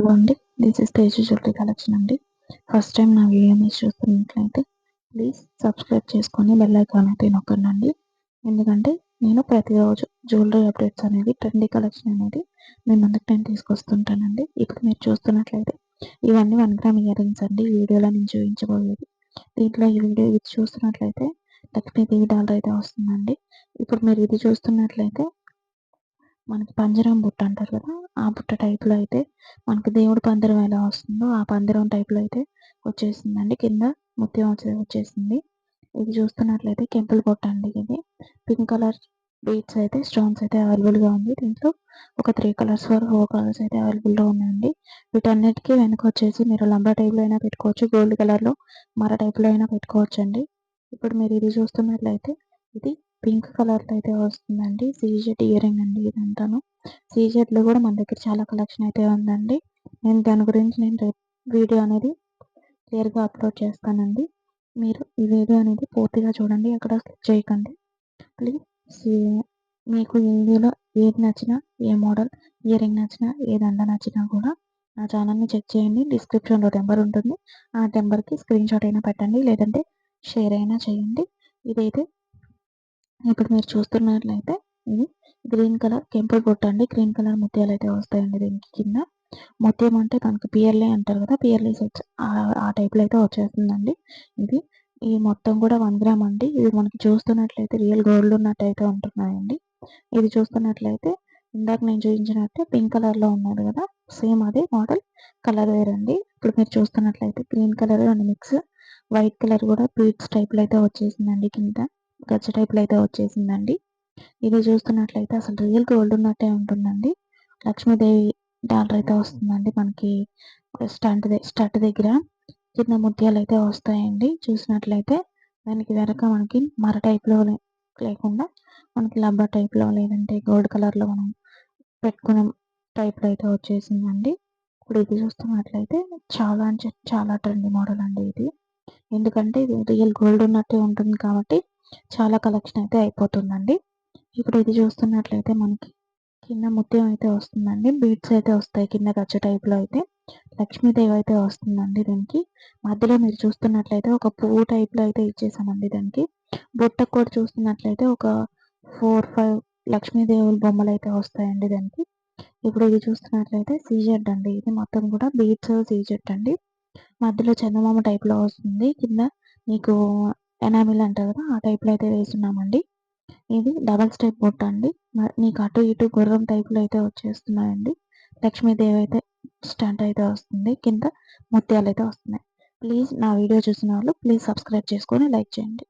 Hello అండి, this is Teju jewellery collection అండి. First time నా వీడియోని చూస్తున్నట్లయితే ప్లీజ్ సబ్స్క్రైబ్ చేసుకొని బెల్ ఐకాన్ అయితే నొక్కండి. ఎందుకంటే నేను ప్రతిరోజు జ్యువెలరీ అప్డేట్స్ అనేది ట్రెండీ కలెక్షన్ అనేది మీ ముందుకు నేను తీసుకొస్తుంటానండి. ఇప్పుడు మీరు చూస్తున్నట్లయితే ఇవన్నీ 1 గ్రామ్ ఇయర్ రింగ్స్ అండి. ఈ వీడియోలో నేను చూపించబోయేది. దీంట్లో ఈ వీడియో ఇది చూస్తున్నట్లయితే లక్ష్మీదేవి డాలర్ అయితే వస్తుందండి. ఇప్పుడు మీరు ఇది చూస్తున్నట్లయితే మనకి పంజరం బుట్ట అంటారు కదా, ఆ బుట్ట టైప్లో అయితే మనకి దేవుడి పందిరం ఎలా వస్తుందో ఆ పందిరం టైప్లో అయితే వచ్చేసిందండి. కింద ముత్యం వచ్చేసింది. ఇది చూస్తున్నట్లయితే కెంపుల్ బుట్ట అండి. ఇది పింక్ కలర్ బీడ్స్ అయితే స్టోన్స్ అయితే అవైలబుల్గా ఉంది. దీంట్లో ఒక 3 కలర్స్ 4 కలర్స్ అయితే అవైలబుల్లో ఉన్నాయండి. వీటన్నిటికీ వెనక వచ్చేసి మీరు లంబా టైప్లో అయినా పెట్టుకోవచ్చు, గోల్డ్ కలర్లో మర టైప్లో అయినా పెట్టుకోవచ్చు అండి. ఇప్పుడు మీరు ఇది చూస్తున్నట్లయితే ఇది పింక్ కలర్లో అయితే వస్తుందండి. సీజెడ్ ఇయర్ రింగ్ అండి ఇదంతాను. సీజెడ్లో కూడా మన దగ్గర చాలా కలెక్షన్ అయితే ఉందండి. నేను దాని గురించి రేపు వీడియో అనేది క్లియర్గా అప్లోడ్ చేస్తానండి. మీరు ఈ వీడియో అనేది పూర్తిగా చూడండి, ఎక్కడ స్కిప్ చేయకండి ప్లీజ్. మీకు ఈ వీడియోలో ఏది నచ్చినా, ఏ మోడల్ ఇయర్ రింగ్ నచ్చినా, ఏ దండ నచ్చినా కూడా నా ఛానల్ని చెక్ చేయండి. డిస్క్రిప్షన్లో నెంబర్ ఉంటుంది. ఆ నెంబర్కి స్క్రీన్ షాట్ అయినా పెట్టండి, లేదంటే షేర్ అయినా చేయండి. ఇదైతే ఇప్పుడు మీరు చూస్తున్నట్లయితే ఇది గ్రీన్ కలర్ కెంపుల్ బొట్టు అండి. గ్రీన్ కలర్ ముత్యాలు అయితే వస్తాయండి. దీనికి కింద ముత్యం అంటే మనకి పియర్లీ అంటారు కదా, పియర్లీ సెట్స్ ఆ టైప్లో అయితే వచ్చేస్తుందండి. ఇది ఈ మొత్తం కూడా 1 గ్రామ్ అండి. ఇది మనకి చూస్తున్నట్లయితే రియల్ గోల్డ్ ఉన్నట్టు అయితే ఉంటున్నాయండి. ఇది చూస్తున్నట్లయితే ఇందాక నేను చూపించినట్టే పింక్ కలర్లో ఉన్నది కదా, సేమ్ అదే మోడల్ కలర్ వేర్ అండి. ఇప్పుడు మీరు చూస్తున్నట్లయితే green colour and mix white colour కూడా బీడ్స్ టైప్లో అయితే వచ్చేసిందండి. కింద గచ్చ టైప్లో అయితే వచ్చేసిందండి. ఇది చూస్తున్నట్లయితే అసలు రియల్ గోల్డ్ ఉన్నట్టే ఉంటుందండి. లక్ష్మీదేవి డాలర్ అయితే వస్తుందండి మనకి స్టడ్ దగ్గర చిన్న ముత్యాలు అయితే వస్తాయండి. చూసినట్లయితే దానికి వెనక మనకి మర టైప్లో లేకుండా మనకి లబ్బర్ టైప్లో లేదంటే గోల్డ్ కలర్లో మనం పెట్టుకునే టైప్లో అయితే వచ్చేసిందండి. ఇప్పుడు ఇది చూస్తున్నట్లయితే చాలా అంటే చాలా ట్రెండీ మోడల్ అండి ఇది. ఎందుకంటే ఇది రియల్ గోల్డ్ ఉన్నట్టే ఉంటుంది కాబట్టి చాలా కలెక్షన్ అయితే అయిపోతుందండి. ఇప్పుడు ఇది చూస్తున్నట్లయితే మనకి కింద ముత్యం అయితే వస్తుందండి. బీడ్స్ అయితే వస్తాయి కింద గచ్చ టైప్లో అయితే. లక్ష్మీదేవి అయితే వస్తుందండి. దీనికి మధ్యలో మీరు చూస్తున్నట్లయితే ఒక పువ్వు టైప్లో అయితే ఇచ్చేసామండి. దానికి బుట్టకు కూడా చూస్తున్నట్లయితే ఒక 4-5 లక్ష్మీదేవుల బొమ్మలు అయితే వస్తాయండి దానికి. ఇప్పుడు ఇది చూస్తున్నట్లయితే సీజెడ్ అండి. ఇది మొత్తం కూడా బీడ్స్ సీజెడ్ అండి. మధ్యలో చందమామ టైప్లో వస్తుంది. కింద మీకు ఎనామిల్ అంటారు కదా, ఆ టైప్లో అయితే వేస్తున్నామండి. ఇది డబల్ స్టెప్ బొట్టు అండి. మీకు అటు ఇటు గుర్రం టైప్లో అయితే వచ్చేస్తున్నాయండి. లక్ష్మీదేవి అయితే స్టంట్ అయితే వస్తుంది. కింద ముత్యాలు అయితే వస్తున్నాయి. ప్లీజ్ నా వీడియో చూసిన వాళ్ళు ప్లీజ్ సబ్స్క్రైబ్ చేసుకొని లైక్ చేయండి.